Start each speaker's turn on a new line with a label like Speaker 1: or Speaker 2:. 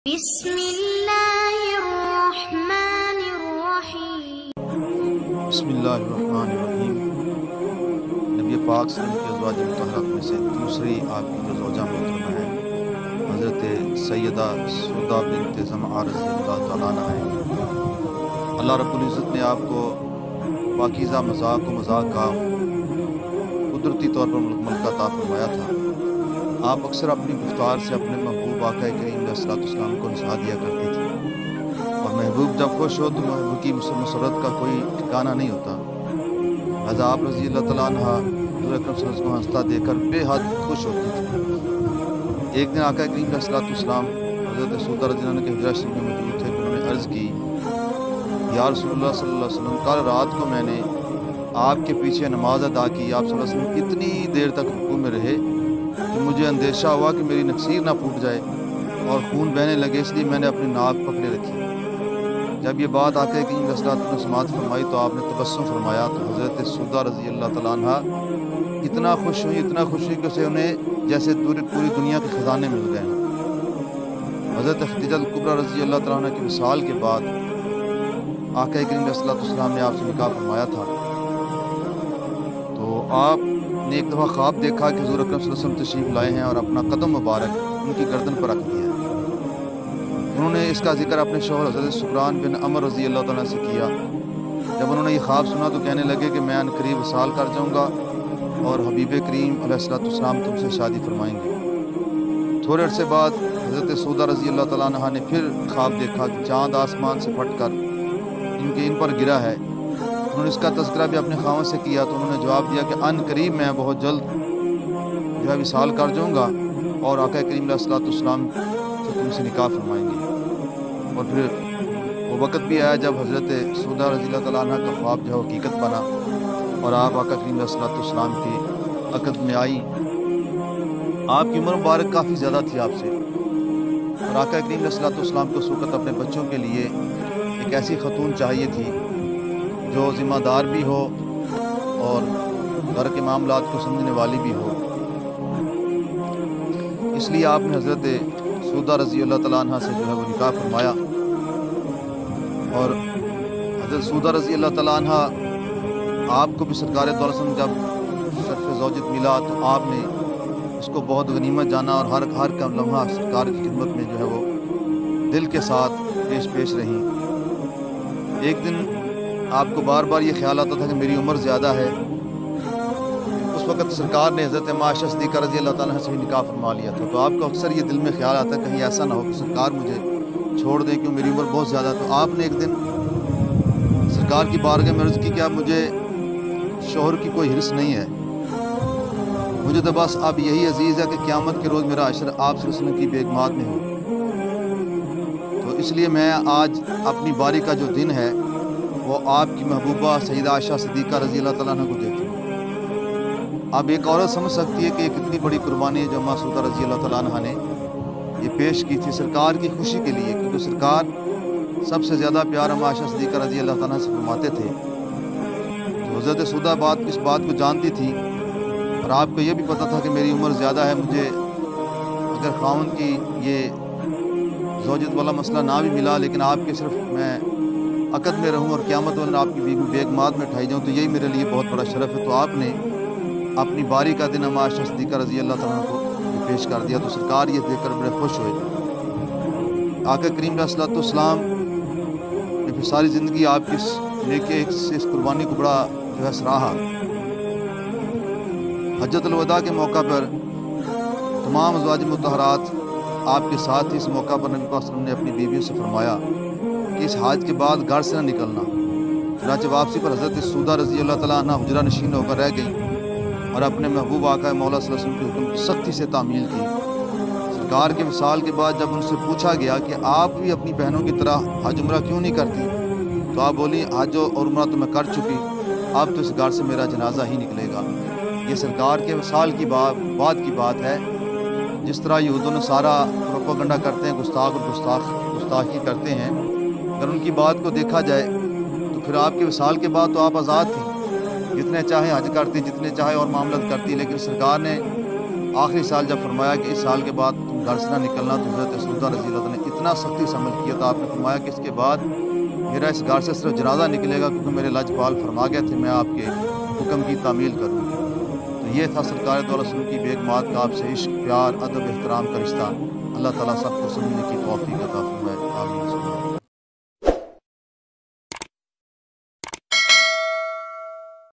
Speaker 1: بسم اللہ الرحمن الرحیم۔
Speaker 2: بسم اللہ الرحمن الرحیم۔ نبی پاک صلی اللہ علیہ وسلم کی ازواج مطہرات میں سے دوسری آپ کی جو زوجہ محترمہ ہیں حضرت سیدہ سودا بنت زمعہ رضی اللہ تعالیٰ عنہ ہیں۔ اللہ رب العزت نے آپ کو پاکیزہ مذاق و مذاق کا قدرتی طور پر ملکہ عطا فرمایا تھا۔ آپ اکثر اپنی گفتار سے اپنے محبوب آقا کریم علیہ الصلوۃ والسلام کو نصیحت دیا کرتی تھی، اور محبوب جب خوش ہو تو محبوب کی مسرت کا کوئی ٹھکانہ نہیں ہوتا۔ لہٰذا آپ رضی اللہ تعالیٰ عنہ حضور اکرم صلی اللہ علیہ وسلم کو ہنستا دیکھ کر بے حد خوش ہوتی تھی۔ ایک دن آقا کریم علیہ الصلوۃ والسلام حضرت سودا رضی اللہ عنہ کے حجرہ شریف میں موجود تھے کہ انہوں نے عرض کی، یا رسول اللہ صلی اللہ علیہ وسلم، کل رات کو میں نے آپ کے پیچھے نماز ادا کی، آپ صلی اللہ علیہ وسلم اتنی دیر تک رکوع میں رہے کہ مجھے اندیشہ ہوا کہ میری نکسیر نہ پھوٹ جائے اور خون بہنے لگے، اس لیے میں نے اپنی ناک پکڑے رکھی۔ جب یہ بات آقا کریم علیہ الصلوۃ والسلام نے سماعت فرمائی تو آپ نے تبسم فرمایا تو حضرت سودا رضی اللہ تعالیٰ عنہ اتنا خوش ہوئی کہ اسے انہیں جیسے پوری دنیا کے خزانے مل گئے۔ حضرت خدیجہ الکبریٰ رضی اللہ تعالیٰ عنہ کی وصال کے بعد آقا کریم علیہ الصلوۃ والسلام نے آپ سے نکاح فرمایا تھا، تو آپ نے ایک دفعہ خواب دیکھا کہ حضور اکرم صلی اللہ علیہ وسلم تشریف لائے ہیں اور اپنا قدم مبارک ان کی گردن پر رکھ دیا ہے۔ انہوں نے اس کا ذکر اپنے شوہر حضرت سکران بن عمر رضی اللہ تعالیٰ سے کیا۔ جب انہوں نے یہ خواب سنا تو کہنے لگے کہ میں ان قریب وصال کر جاؤں گا اور حبیب کریم علیہ الصلوۃ والسلام تم سے شادی فرمائیں گے۔ تھوڑے عرصے بعد حضرت سودا رضی اللہ تعالیٰ عنہ نے پھر خواب دیکھا کہ چاند آسمان سے پھٹ کر ان پر گرا ہے۔ انہوں نے اس کا تذکرہ بھی اپنے خاوند سے کیا تو انہوں نے جواب دیا کہ ان قریب میں بہت جلد جو ہے وصال کر جاؤں گا اور آقا کریم علیہ الصلوۃ والسلام سے تم سے نکاح فرمائیں گے۔ اور پھر وہ وقت بھی آیا جب حضرت سودا رضی اللہ تعالیٰ عنہ کا خواب جو ہے حقیقت بنا اور آپ آقا کریم علیہ الصلوۃ والسلام کی عقد میں آئی۔ آپ کی عمر مبارک کافی زیادہ تھی آپ سے، اور آقا کریم علیہ الصلوۃ والسلام کو اس وقت اپنے بچوں کے لیے ایک ایسی خاتون چاہیے تھی جو ذمہ دار بھی ہو اور گھر کے معاملات کو سمجھنے والی بھی ہو۔ اس لیے آپ نے حضرت سودا رضی اللہ تعالیٰ عنہ سے جو ہے وہ نکاح فرمایا، اور حضرت سودا رضی اللہ تعالیٰ عنہ آپ کو بھی سرکار دو عالم جب شرف زوجت ملا تو آپ نے اس کو بہت غنیمت جانا اور ہر کا لمحہ سرکار کی خدمت میں جو ہے وہ دل کے ساتھ پیش رہی۔ ایک دن آپ کو بار بار یہ خیال آتا تھا کہ میری عمر زیادہ ہے۔ اس وقت سرکار نے حضرت عائشہ صدیقہ رضی اللہ تعالیٰ عنہ سے نکاح فرما لیا تھا، تو آپ کو اکثر یہ دل میں خیال آتا ہے کہیں ایسا نہ ہو کہ سرکار مجھے چھوڑ دیں کیوں میری عمر بہت زیادہ ہے۔ تو آپ نے ایک دن سرکار کی بارگاہ میں عرض کی کہ اب مجھے شوہر کی کوئی حرص نہیں ہے، مجھے تو بس اب یہی عزیز ہے کہ قیامت کے روز میرا عشر آپ صلی اللہ علیہ وسلم کی بیگمات میں ہو۔ تو اس لیے میں آج اپنی باری کا جو دن ہے وہ آپ کی محبوبہ سیدہ عائشہ صدیقہ رضی اللہ تعالیٰ عنہ کو دیتی ہوں۔ اب ایک عورت سمجھ سکتی ہے کہ یہ کتنی بڑی قربانی ہے جو اماں سودا رضی اللہ تعالیٰ عنہ نے یہ پیش کی تھی سرکار کی خوشی کے لیے، کیونکہ سرکار سب سے زیادہ پیار اماں عائشہ صدیقہ رضی اللہ تعالیٰ عنہ سے فرماتے تھے۔ تو حضرت سودا اس بات کو جانتی تھی، اور آپ کو یہ بھی پتہ تھا کہ میری عمر زیادہ ہے، مجھے اگر خاوند کی یہ زوجت والا مسئلہ نہ بھی ملا لیکن آپ کے صرف میں عقد میں رہوں اور قیامت والے آپ کی بیگمات میں ٹھائی جاؤں تو یہی میرے لیے بہت بڑا شرف ہے۔ تو آپ نے اپنی باری کا دن اماں عائشہ صدیقہ رضی اللہ تعالیٰ عنہ کو پیش کر دیا، تو سرکار یہ دیکھ کر بڑے خوش ہوئے۔ آقا کریم علیہ الصلوۃ والسلام نے پھر ساری زندگی آپ کی اس قربانی کو بڑا جو ہے سراہا۔ حجۃ الوداع کے موقع پر تمام ازواج مطہرات آپ کے ساتھ ہی اس موقع پر نبی پاک صلی اللہ علیہ وسلم نے اپنی بیویوں سے فرمایا کہ اس حج کے بعد گھر سے نہ نکلنا۔ چنانچہ واپسی پر حضرت سودا رضی اللہ تعالیٰ عنہ حجرہ نشین ہو کر رہ گئیں اور اپنے محبوب آقا مولا صلی اللہ علیہ وسلم کے حکم کی سختی سے تعمیل کی۔ سرکار کے وصال کے بعد جب ان سے پوچھا گیا کہ آپ بھی اپنی بہنوں کی طرح حج عمرہ کیوں نہیں کرتی، تو آپ بولی حج اور عمرہ تو میں کر چکی، اب تو اس گھر سے میرا جنازہ ہی نکلے گا۔ یہ سرکار کے وصال کی بعد کی بات ہے۔ جس طرح یہود و نصارہ پروپیگنڈا کرتے ہیں، گستاخی کرتے ہیں، اگر ان کی بات کو دیکھا جائے تو پھر آپ کے وصال کے بعد تو آپ آزاد تھیں، جتنے چاہیں حج کرتی، جتنے چاہیں اور معاملات کرتی، لیکن سرکار نے آخری سال جب فرمایا کہ اس سال کے بعد تم گھر سے نہ نکلنا، تو حضرت سودا رضی اللہ عنہ نے اتنا اتنا سختی سے عمل کیا. تو آپ نے فرمایا کہ اس کے بعد میرا اس گھر سے صرف جنازہ نکلے گا کیونکہ میرے لاجپال فرما گئے تھے میں آپ کے حکم کی تعمیل کروں گی. تو یہ تھا سرکار دو علیہ وسلم کی بیگمات کا آپ سے عشق، پیار، ادب، احترام کا رشتہ. اللہ تعالیٰ سب کو سمجھنے کی توفیق عطا فرمائے. آمین.